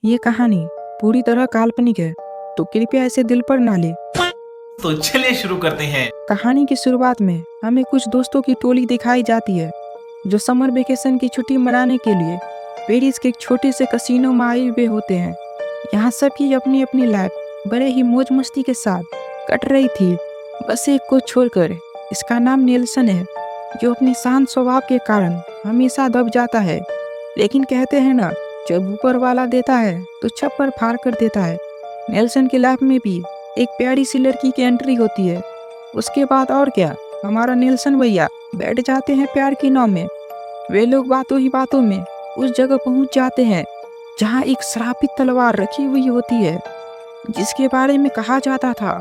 ये कहानी पूरी तरह काल्पनिक है, तो कृपया इसे दिल पर ना ले। तो चलिए शुरू करते हैं। कहानी की शुरुआत में हमें कुछ दोस्तों की टोली दिखाई जाती है जो समर वेकेशन की छुट्टी मनाने के लिए पेरिस के एक छोटे से कसिनो में आए हुए होते हैं। यहाँ सबकी अपनी अपनी लाइफ बड़े ही मौज मस्ती के साथ कट रही थी, बस एक को छोड़कर। इसका नाम नेल्सन है, जो अपने शांत स्वभाव के कारण हमेशा दब जाता है। लेकिन कहते हैं ना, जब ऊपर वाला देता है तो छप्पर फाड़ कर देता है। नेल्सन की लाइफ में भी एक प्यारी सी लड़की की एंट्री होती है। उसके बाद और क्या, हमारा नेल्सन भैया बैठ जाते हैं प्यार की नाव में। वे लोग बातों ही बातों में उस जगह पहुंच जाते हैं जहां एक श्रापित तलवार रखी हुई होती है, जिसके बारे में कहा जाता था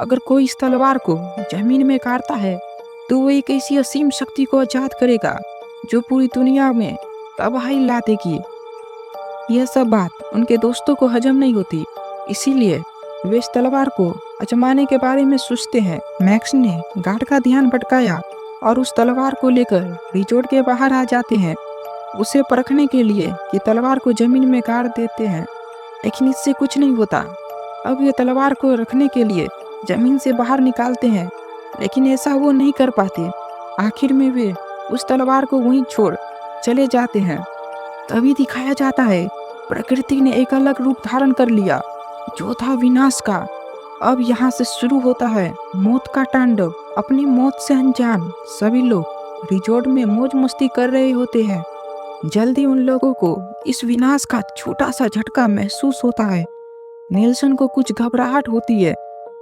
अगर कोई इस तलवार को जमीन में काटता है तो वो एक ऐसी असीम शक्ति को आजाद करेगा जो पूरी दुनिया में तबाही ला देगी। यह सब बात उनके दोस्तों को हजम नहीं होती, इसीलिए वे इस तलवार को आजमाने के बारे में सोचते हैं। मैक्स ने गार्ड का ध्यान भटकाया और उस तलवार को लेकर रिजॉर्ट के बाहर आ जाते हैं, उसे परखने के लिए कि तलवार को जमीन में गाड़ देते हैं। लेकिन इससे कुछ नहीं होता। अब ये तलवार को रखने के लिए जमीन से बाहर निकालते हैं, लेकिन ऐसा वो नहीं कर पाते। आखिर में वे उस तलवार को वहीं छोड़ चले जाते हैं। तभी दिखाया जाता है प्रकृति ने एक अलग रूप धारण कर लिया, जो था विनाश का। अब यहाँ से शुरू होता है मौत का तांडव। अपनी मौत से अनजान सभी लोग रिजॉर्ट में मौज मस्ती कर रहे होते हैं। जल्दी उन लोगों को इस विनाश का छोटा सा झटका महसूस होता है। नेल्सन को कुछ घबराहट होती है।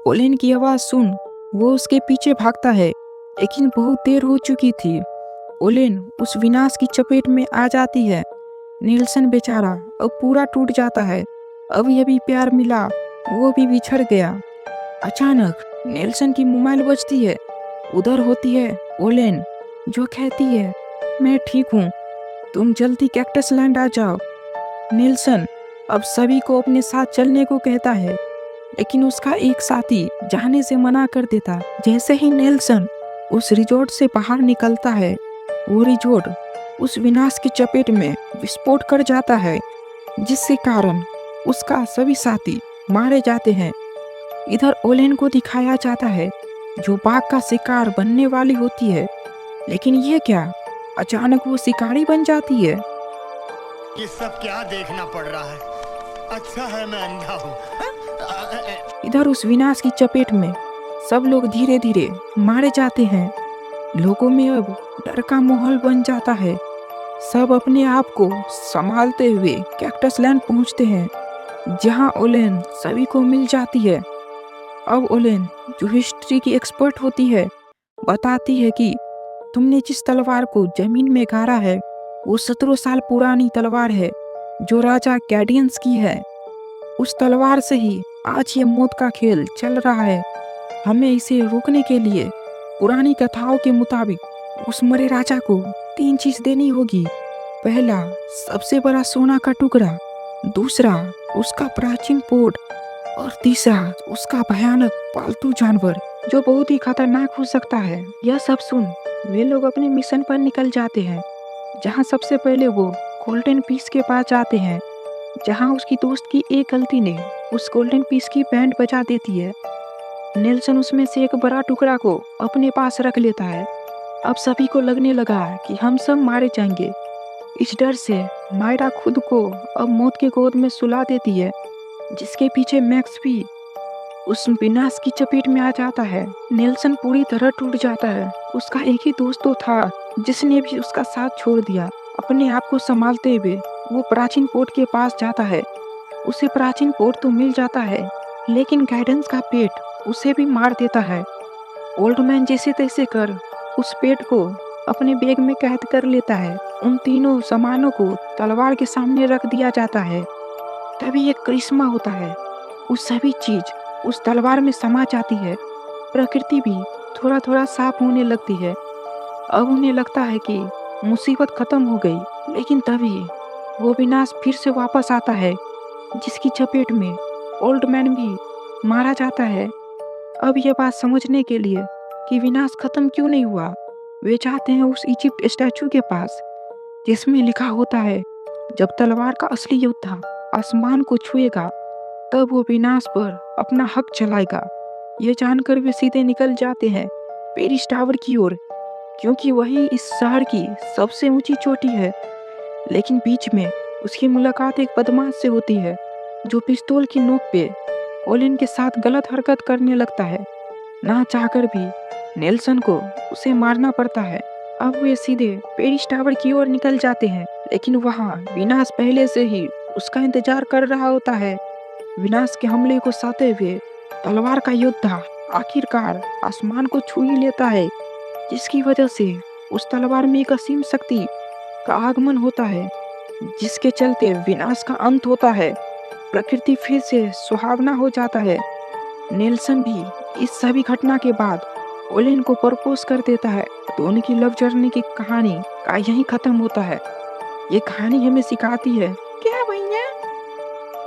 ओलेन की आवाज सुन वो उसके पीछे भागता है, लेकिन बहुत देर हो चुकी थी। ओलेन उस विनाश की चपेट में आ जाती है। नेल्सन बेचारा अब पूरा टूट जाता है। अब ये भी प्यार मिला, वो भी बिछड़ गया। अचानक नेल्सन की मोबाइल बजती है। उधर होती है ओलेन, जो कहती है मैं ठीक हूँ, तुम जल्दी कैक्टस लैंड आ जाओ। नेल्सन अब सभी को अपने साथ चलने को कहता है, लेकिन उसका एक साथी जाने से मना कर देता। जैसे ही नेल्सन उस रिजॉर्ट से बाहर निकलता है, वो रिजॉर्ट उस विनाश की चपेट में विस्फोट कर जाता है, जिसके कारण उसका सभी साथी मारे जाते हैं। इधर ओलेन को दिखाया जाता है जो बाघ का शिकार बनने वाली होती है, लेकिन ये क्या, अचानक वो शिकारी बन जाती है। ये सब क्या देखना पड़ रहा है? अच्छा है मैं अंधा हूँ। इधर उस विनाश की चपेट में सब लोग धीरे धीरे मारे जाते हैं। लोगों में अब डर का माहौल बन जाता है। सब अपने आप को संभालते हुए कैक्टस लैंड पहुंचते हैं, जहां ओलेन सभी को मिल जाती है। अब ओलेन, जो हिस्ट्री की एक्सपर्ट होती है, बताती है कि तुमने जिस तलवार को जमीन में गाड़ा है वो 17 साल पुरानी तलवार है, जो राजा कैडियंस की है। उस तलवार से ही आज ये मौत का खेल चल रहा है। हमें इसे रोकने के लिए पुरानी कथाओं के मुताबिक उस मरे राजा को 3 चीज देनी होगी। पहला, सबसे बड़ा सोना का टुकड़ा। दूसरा, उसका प्राचीन पोर्ट। और तीसरा, उसका भयानक पालतू जानवर, जो बहुत ही खतरनाक हो सकता है। यह सब सुन वे लोग अपने मिशन पर निकल जाते हैं, जहां सबसे पहले वो गोल्डन पीस के पास जाते हैं, जहां उसकी दोस्त की एक गलती ने उस गोल्डन पीस की बैंड बजा देती है। नेल्सन उसमें से एक बड़ा टुकड़ा को अपने पास रख लेता है। अब सभी को लगने लगा कि हम सब मारे जाएंगे। इस डर से मायरा खुद को अब मौत के गोद में सुला देती है, जिसके पीछे मैक्स भी उस विनाश की चपेट में आ जाता है। नेल्सन पूरी तरह टूट जाता है। उसका एक ही दोस्त तो था जिसने भी उसका साथ छोड़ दिया। अपने आप को संभालते हुए वो प्राचीन पोर्ट के पास जाता है। उसे प्राचीन पोर्ट तो मिल जाता है, लेकिन गाइडेंस का पेट उसे भी मार देता है। ओल्ड मैन जैसे तैसे कर उस पेट को अपने बैग में कैद कर लेता है। उन तीनों सामानों को तलवार के सामने रख दिया जाता है। तभी एक करिश्मा होता है। उस सभी चीज उस तलवार में समा जाती है। प्रकृति भी थोड़ा थोड़ा साफ होने लगती है। अब उन्हें लगता है कि मुसीबत खत्म हो गई, लेकिन तभी वो विनाश फिर से वापस आता है, जिसकी चपेट में ओल्ड मैन भी मारा जाता है। अब ये बात समझने के लिए कि विनाश खत्म क्यों नहीं हुआ, वे जाते हैं उस इजिप्ट स्टैचू के पास, जिसमें लिखा होता है जब तलवार का असली योद्धा आसमान को छुएगा तब वो विनाश पर अपना हक चलाएगा। ये जानकर वे सीधे निकल जाते हैं पेरिस टावर की ओर, क्योंकि वही इस शहर की सबसे ऊंची चोटी है। लेकिन बीच में उसकी मुलाकात एक बदमाश से होती है जो पिस्तौल की नोक पे ओलिन के साथ गलत हरकत करने लगता है। ना चाहकर भी नेल्सन को उसे मारना पड़ता है। अब वे सीधे पेरिस टावर की ओर निकल जाते हैं, लेकिन वहाँ विनाश पहले से ही उसका इंतजार कर रहा होता है। विनाश के हमले को सहते हुए तलवार का योद्धा आखिरकार आसमान को छू ही लेता है, जिसकी वजह से उस तलवार में एक असीम शक्ति का आगमन होता है, जिसके चलते विनाश का अंत होता है। प्रकृति फिर से सुहावना हो जाता है। नेल्सन भी इस सभी घटना के बाद ओलिन को प्रपोज कर देता है। तो उनकी लव जर्नी की कहानी का यहीं खत्म होता है। ये कहानी हमें सिखाती है क्या भैया,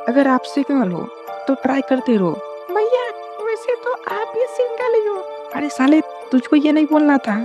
अगर आप सिंगल हो तो ट्राई करते रहो। भैया वैसे तो आप भी सिंगल ही हो। अरे साले तुझको ये नहीं बोलना था।